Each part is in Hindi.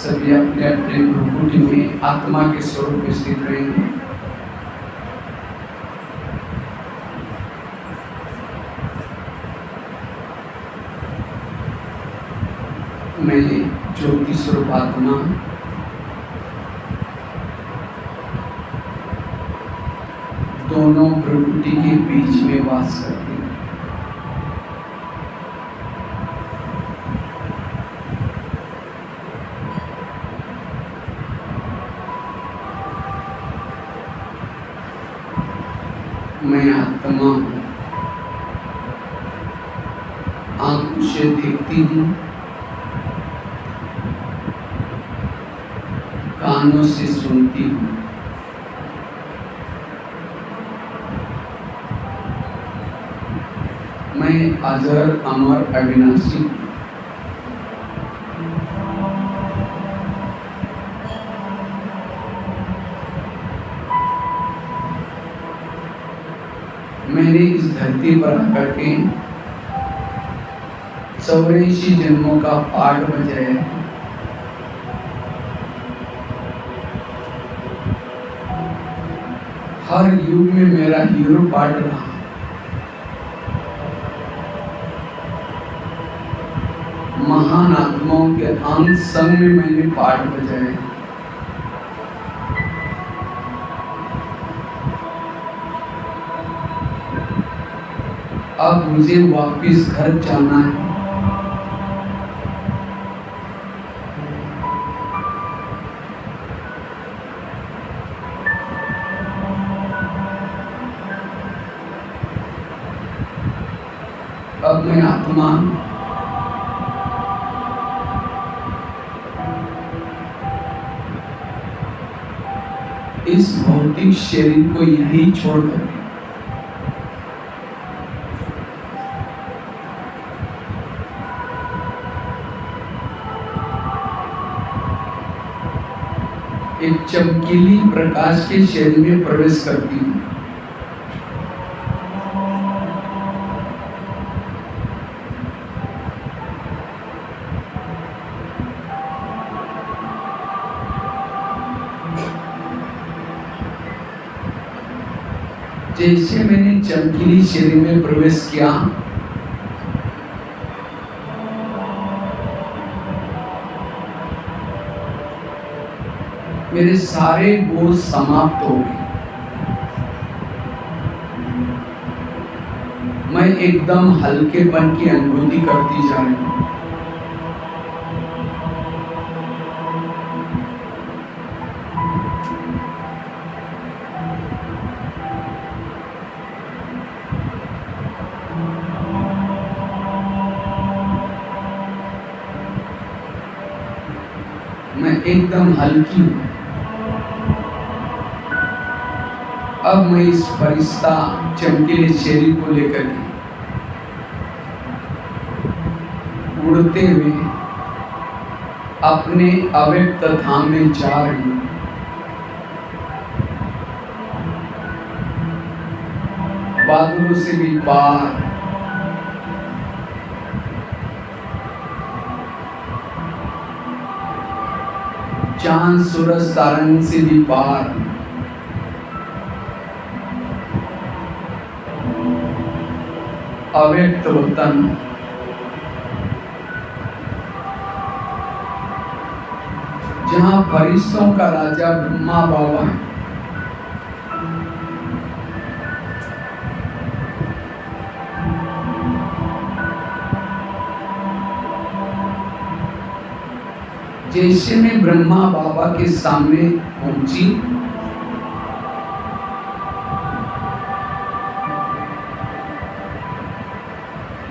सभी अपने अपने भ्रुकुटी में आत्मा के स्वरूप में स्थित रहेंगे। मैं ज्योति स्वरूप आत्मा दोनों भ्रुकुटी के बीच में वास करती हूँ। मैं आत्मा हूँ, आंखों से देखती हूँ, कानों से सुनती हूँ, मैं अजर अमर अविनाशी हूँ। मैंने इस धरती पर आकर के 84 जन्मों का पाठ बजाया। हर युग में मेरा हीरो पाठ रहा। महान आत्माओं के अंग संग में मैंने पाठ बजाया। अब मुझे वापिस घर जाना है। अब मैं आत्मा इस भौतिक शरीर को यहीं छोड़कर एक चमकीली प्रकाश के शरीर में प्रवेश करती हूँ। जैसे मैंने चमकीली शरीर में प्रवेश किया, मेरे सारे बोझ समाप्त हो गए। मैं एकदम हल्केपन की अनुभूति करती जा रही हूँ। मैं एकदम हल्की हूँ। अब मैं इस फरिश्ता चमकीले शरीर को लेकर के उड़ते हुए अपने अव्यक्त धाम में जा रही हूँ। बादलों से भी पार, चांद सूरज तारन से भी पार, अव्यक्त वतन, जहां फरिश्तों का राजा ब्रह्मा बाबा है। जैसे मैं ब्रह्मा बाबा के सामने पहुंची,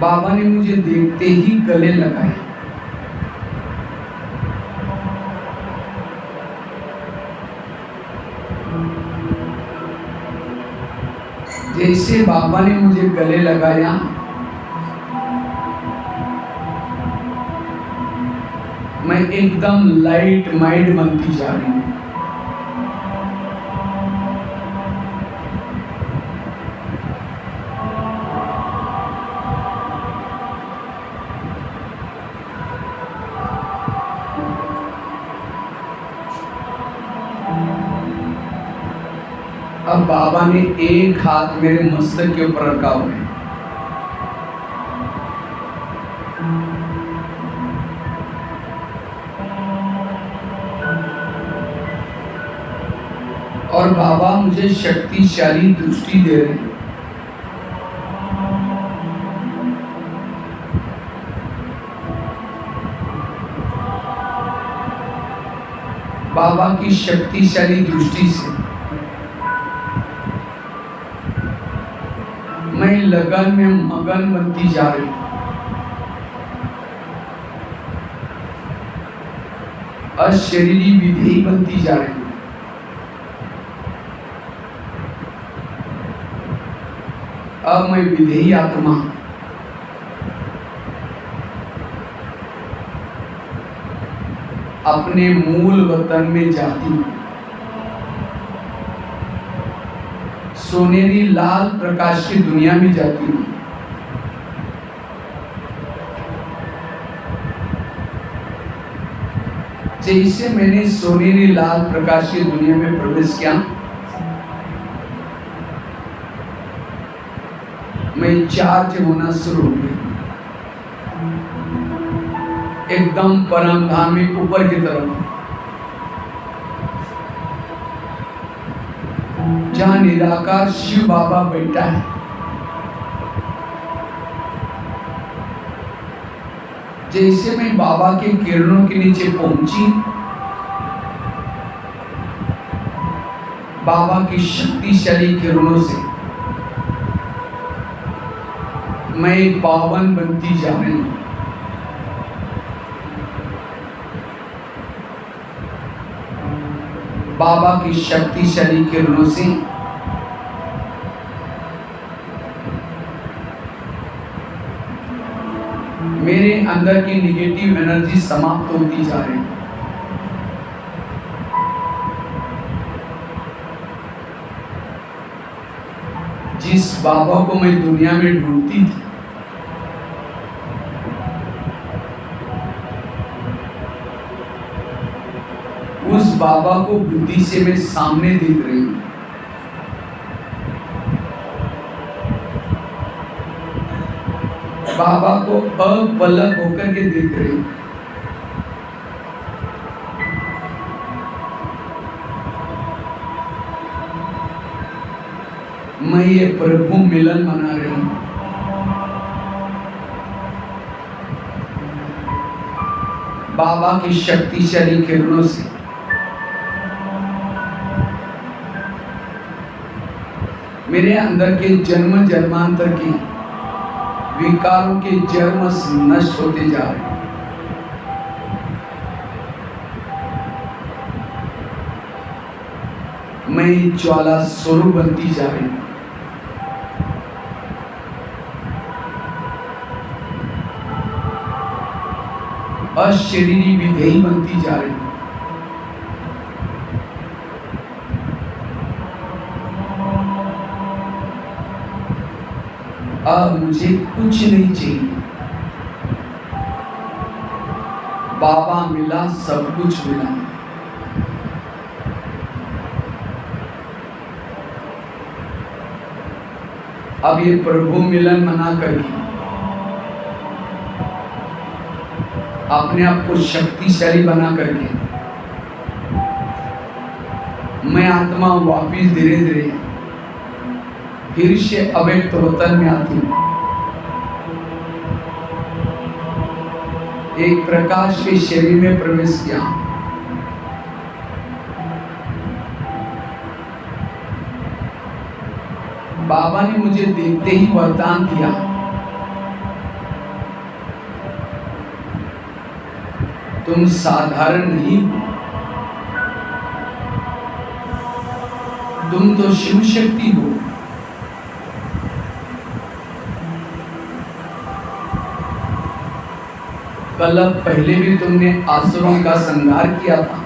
बाबा ने मुझे देखते ही गले लगाया। जैसे बाबा ने मुझे गले लगाया, मैं एकदम लाइट माइंड बनती जा रही हूँ। अब बाबा ने एक हाथ मेरे मस्तक के ऊपर रखा हुआ है और बाबा मुझे शक्तिशाली दृष्टि दे रहे हैं। बाबा की शक्तिशाली दृष्टि से मैं लगन में मगन बनती जा रही हूं। अशरीरी विधेयी बनती जा रही हूं। अब मैं विधेयी आत्मा अपने मूल वतन में जाती हूं। सोनेरी लाल प्रकाश की दुनिया में जाती हूं। जैसे मैंने सोनेरी लाल प्रकाश की दुनिया में प्रवेश किया, मैं चार्ज होना शुरू हो गई, एकदम परम धाम में ऊपर की तरफ, जहां निराकार शिव बाबा बैठा है। जैसे मैं बाबा के किरणों के नीचे पहुंची, बाबा की शक्तिशाली किरणों से मैं पावन बनती जा रही हूं। बाबा की शक्तिशाली किरणों से मेरे अंदर की निगेटिव एनर्जी समाप्त होती जा रही है। जिस बाबा को मैं दुनिया में ढूंढती थी, उस बाबा को बुद्धि से मैं सामने देख रही हूं। बाबा को अपलक होकर के देख रही हूं। मैं ये प्रभु मिलन मना रही हूं। बाबा की शक्तिशाली किरणों से मेरे अंदर के जन्म जन्मांतर के विकारों के जन्म नष्ट होते जा रहे हैं। मैं ज्वाला स्वरूप बनती जा रही हूं। अशरीरी विधेयी बनती जा रही हूं। अब मुझे कुछ नहीं चाहिए। बाबा मिला, सब कुछ मिला। अब ये प्रभु मिलन मना करके अपने आप को शक्तिशाली बना करके मैं आत्मा वापिस धीरे धीरे फिर से अव्यक्त वतन में आती हूँ। एक प्रकाश के शरीर में प्रवेश किया। बाबा ने मुझे देखते ही वरदान दिया, तुम साधारण नहीं हो, तुम तो शिव शक्ति हो। कल पहले भी तुमने आसुरों का संहार किया था।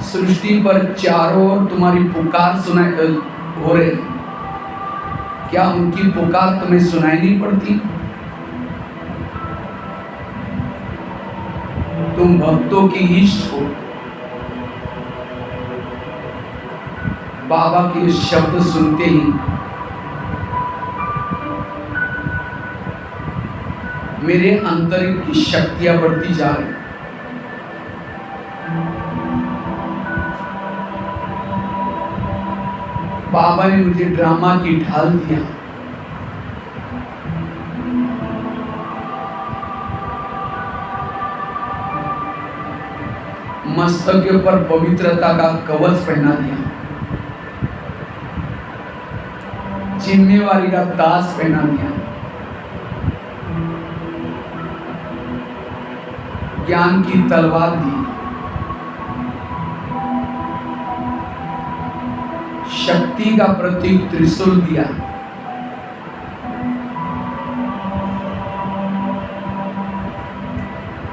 सृष्टि पर चारों ओर तुम्हारी पुकार सुनाई हो रही, क्या उनकी पुकार तुम्हें सुनाई नहीं पड़ती? तुम भक्तों की इष्ट हो। बाबा के शब्द सुनते ही मेरे अंतर की शक्तियां बढ़ती जा रही। बाबा ने मुझे ड्रामा की ढाल दिया। मस्तक के ऊपर पवित्रता का कवच पहना दिया, जिम्मेवारी का ताज पहना दिया, ज्ञान की तलवार दी, शक्ति का प्रतीक त्रिशूल दिया।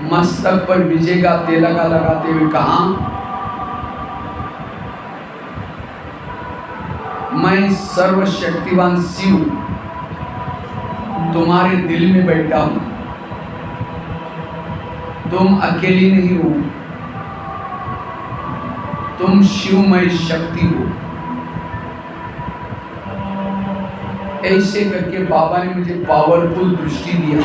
मस्तक पर विजय का तिलक लगाते हुए कहा, मैं सर्वशक्तिवान शिव तुम्हारे दिल में बैठा हूं। तुम अकेली नहीं हो, तुम शिवमय शक्ति हो। ऐसे करके बाबा ने मुझे पावरफुल दृष्टि दिया।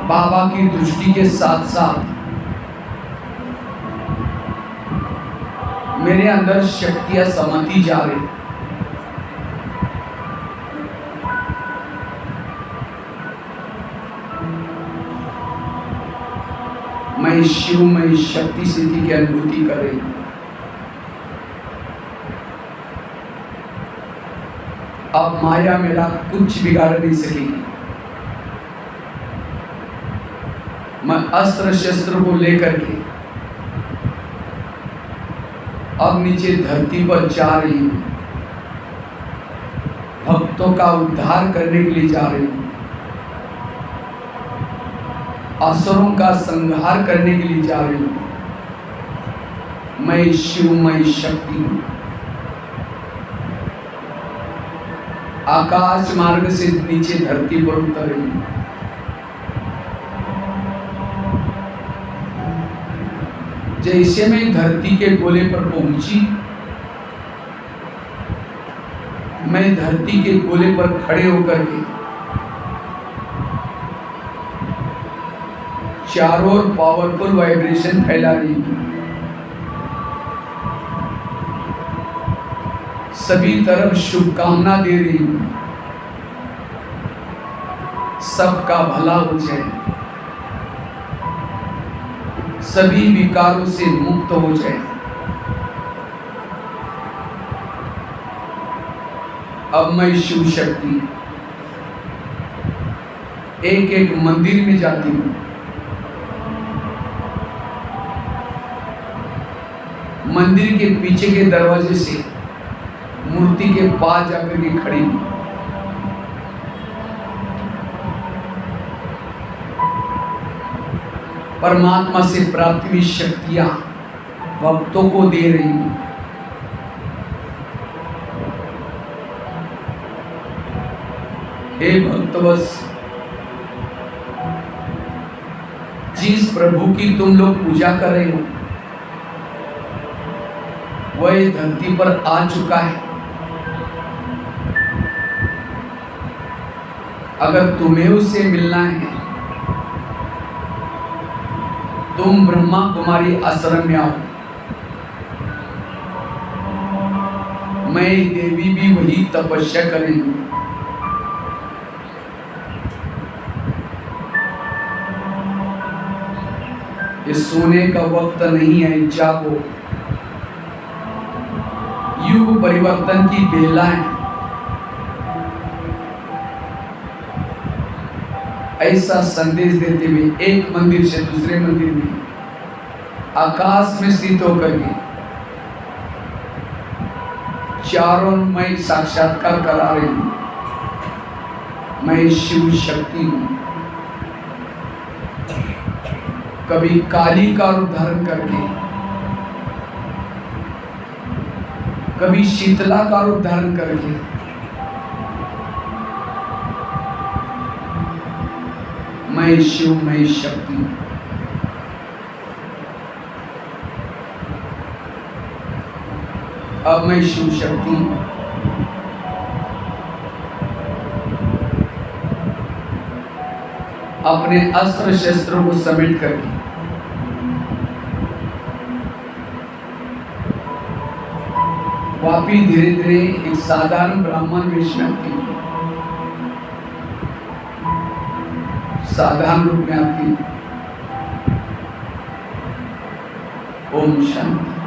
बाबा की दृष्टि के साथ साथ मेरे अंदर शक्तियां समाती जा रही। मैं शिवमय शक्ति सिद्धि की अनुभूति कर रही हूं। अब माया मेरा कुछ बिगाड़ नहीं सकेगी। मैं अस्त्र शस्त्र को लेकर के अब नीचे धरती पर जा रही हूं। भक्तों का उद्धार करने के लिए जा रही हूं। असुरों का संहार करने के लिए जा रही हूं। मैं शिवमय शक्ति हूं। आकाश मार्ग से नीचे धरती पर उतर रही हूं। जैसे मैं धरती के गोले पर पहुंची, मैं धरती के गोले पर खड़े होकर के चारों ओर पावरफुल वाइब्रेशन फैला रही हूं। सभी तरफ शुभकामना दे रही हूं। सबका भला हो जाए, सभी विकारों से मुक्त हो जाए। अब मैं शिव शक्ति एक एक मंदिर में जाती हूँ। मंदिर के पीछे के दरवाजे से मूर्ति के पास जाकर के खड़ी हूँ। परमात्मा से प्राप्त हुई शक्तियां भक्तों को दे रही हूं। हे भक्तवत्स, जिस प्रभु की तुम लोग पूजा कर रहे हो वह धरती पर आ चुका है। अगर तुम्हें उससे मिलना है, तुम ब्रह्मा कुमारी आश्रम में आओ। मैं देवी भी वही तपस्या करेंगी। ये सोने का वक्त नहीं है, जागो। युग परिवर्तन की बेला है। ऐसा संदेश देते हुए एक मंदिर से दूसरे मंदिर में आकाश में स्थित होकर के चारों मैं साक्षात्कार करा रही हूं। मैं शिव शक्ति हूं। कभी काली का रूप धारण करके, कभी शीतला का रूप धारण करके मैं शिव, मैं शक्ति। अब मैं शिव शक्ति अपने अस्त्र शस्त्रों को समेट करके वापी धीरे धीरे एक साधारण ब्राह्मण वेश में आती है, साधारण रूप में आती है। ओम शांति।